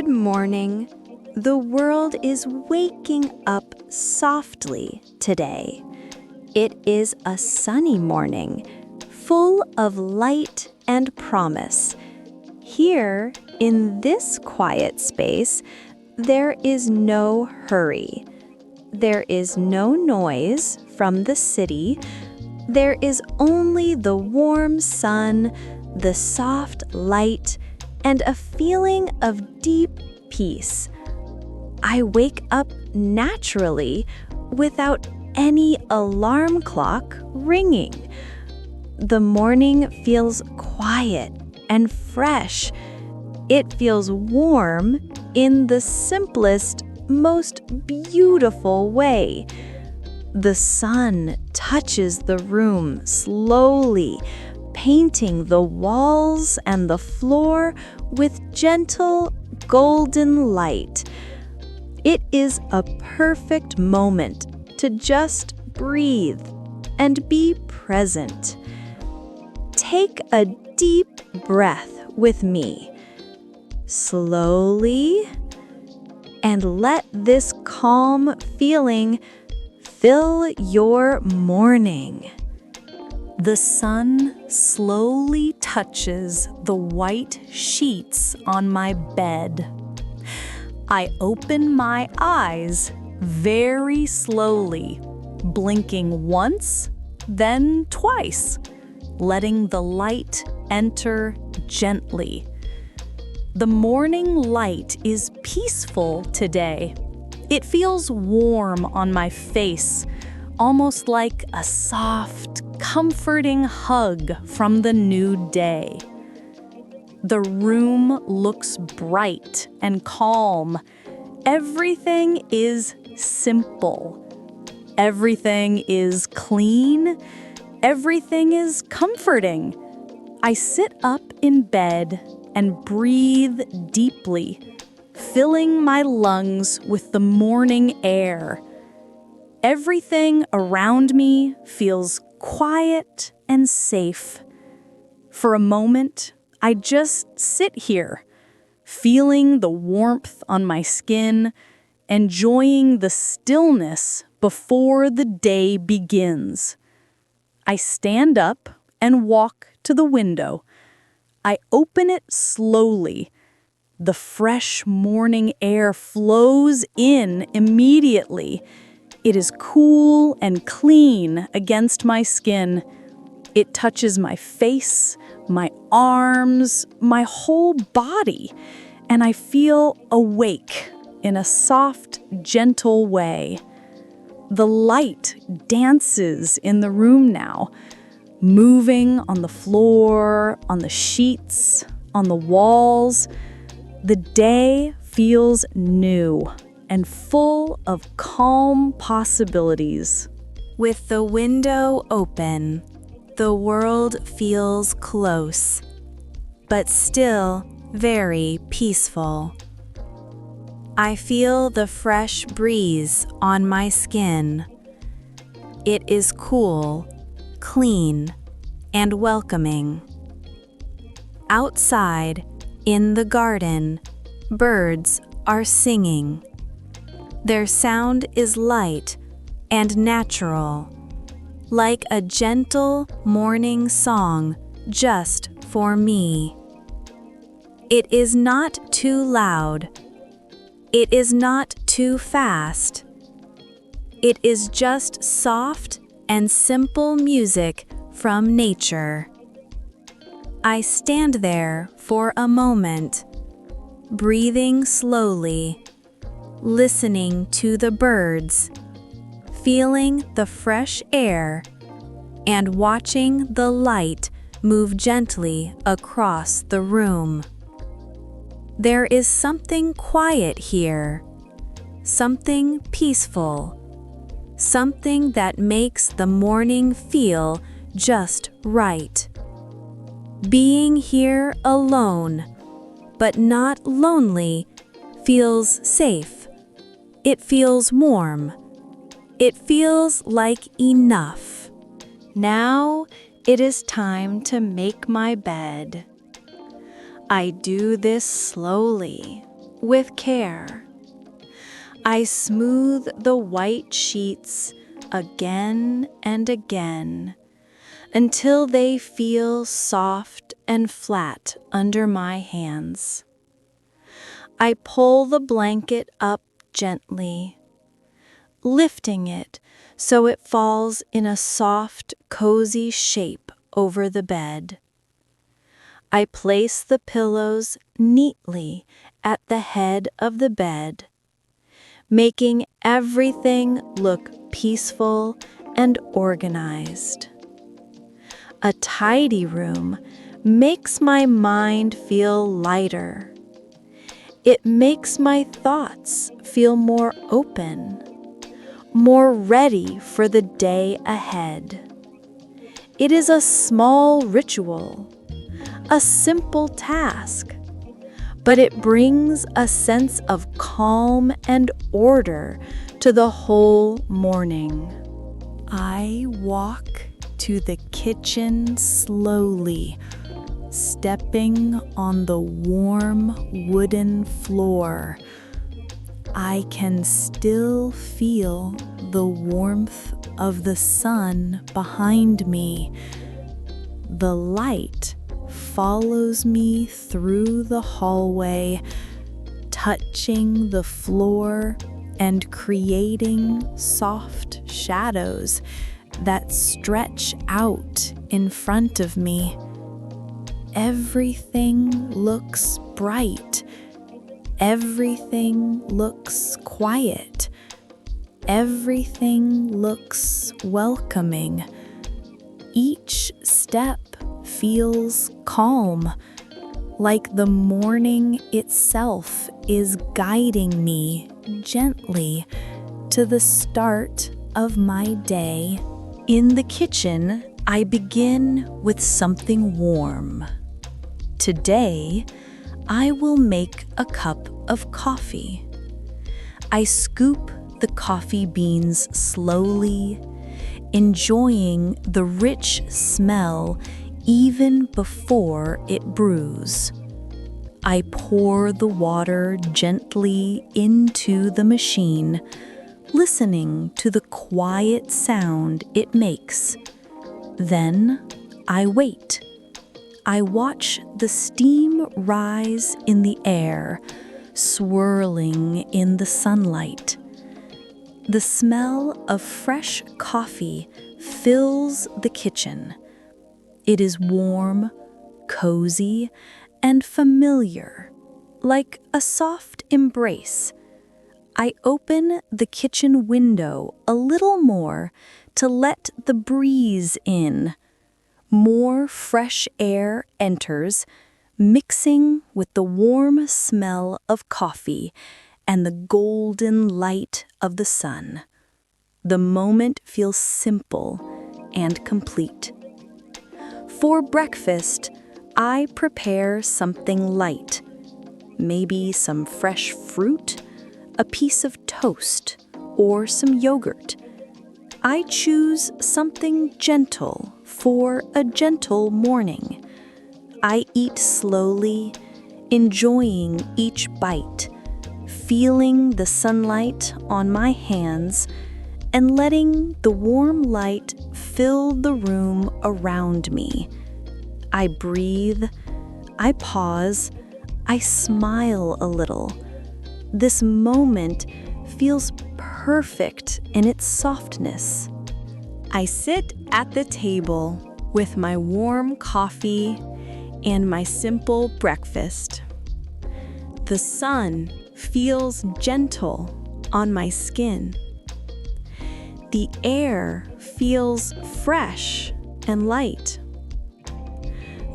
Good morning. The world is waking up softly today. It is a sunny morning, full of light and promise. Here, in this quiet space, there is no hurry. There is no noise from the city. There is only the warm sun, the soft light, and a feeling of deep peace. I wake up naturally without any alarm clock ringing. The morning feels quiet and fresh. It feels warm in the simplest, most beautiful way. The sun touches the room slowly, painting the walls and the floor with gentle golden light. It is a perfect moment to just breathe and be present. Take a deep breath with me, slowly, and let this calm feeling fill your morning. The sun slowly touches the white sheets on my bed. I open my eyes very slowly, blinking once, then twice, letting the light enter gently. The morning light is peaceful today. It feels warm on my face, almost like a soft, comforting hug from the new day. The room looks bright and calm. Everything is simple. Everything is clean. Everything is comforting. I sit up in bed and breathe deeply, filling my lungs with the morning air. Everything around me feels quiet and safe. For a moment, I just sit here, feeling the warmth on my skin, enjoying the stillness before the day begins. I stand up and walk to the window. I open it slowly. The fresh morning air flows in immediately. It is cool and clean against my skin. It touches my face, my arms, my whole body, and I feel awake in a soft, gentle way. The light dances in the room now, moving on the floor, on the sheets, on the walls. The day feels new and full of calm possibilities. With the window open, the world feels close, but still very peaceful. I feel the fresh breeze on my skin. It is cool, clean, and welcoming. Outside, in the garden, birds are singing. Their sound is light and natural, like a gentle morning song just for me. It is not too loud. It is not too fast. It is just soft and simple music from nature. I stand there for a moment, breathing slowly, listening to the birds, feeling the fresh air, and watching the light move gently across the room. There is something quiet here, something peaceful, something that makes the morning feel just right. Being here alone, but not lonely, feels safe. It feels warm. It feels like enough. Now it is time to make my bed. I do this slowly, with care. I smooth the white sheets again and again until they feel soft and flat under my hands. I pull the blanket up gently, lifting it so it falls in a soft, cozy shape over the bed. I place the pillows neatly at the head of the bed, making everything look peaceful and organized. A tidy room makes my mind feel lighter. It makes my thoughts feel more open, more ready for the day ahead. It is a small ritual, a simple task, but it brings a sense of calm and order to the whole morning. I walk to the kitchen slowly, stepping on the warm wooden floor. I can still feel the warmth of the sun behind me. The light follows me through the hallway, touching the floor and creating soft shadows that stretch out in front of me. Everything looks bright. Everything looks quiet. Everything looks welcoming. Each step feels calm, like the morning itself is guiding me gently to the start of my day. In the kitchen, I begin with something warm. Today, I will make a cup of coffee. I scoop the coffee beans slowly, enjoying the rich smell even before it brews. I pour the water gently into the machine, listening to the quiet sound it makes. Then I wait. I watch the steam rise in the air, swirling in the sunlight. The smell of fresh coffee fills the kitchen. It is warm, cozy, and familiar, like a soft embrace. I open the kitchen window a little more to let the breeze in. More fresh air enters, mixing with the warm smell of coffee and the golden light of the sun. The moment feels simple and complete. For breakfast, I prepare something light, maybe some fresh fruit, a piece of toast, or some yogurt. I choose something gentle for a gentle morning. I eat slowly, enjoying each bite, feeling the sunlight on my hands and letting the warm light fill the room around me. I breathe, I pause, I smile a little. This moment feels perfect in its softness. I sit at the table with my warm coffee and my simple breakfast. The sun feels gentle on my skin. The air feels fresh and light.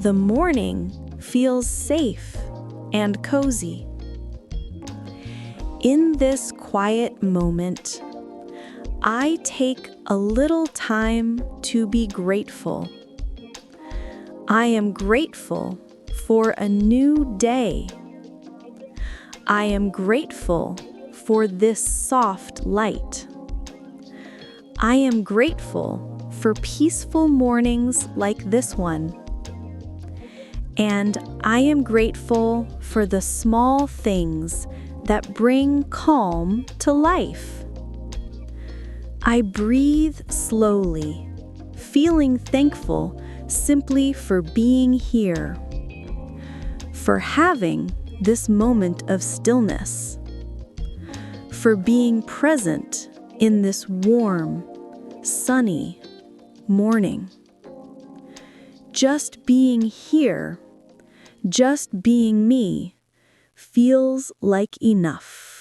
The morning feels safe and cozy. In this quiet moment, I take a little time to be grateful. I am grateful for a new day. I am grateful for this soft light. I am grateful for peaceful mornings like this one. And I am grateful for the small things that bring calm to life. I breathe slowly, feeling thankful simply for being here, for having this moment of stillness, for being present in this warm, sunny morning. Just being here, just being me, feels like enough.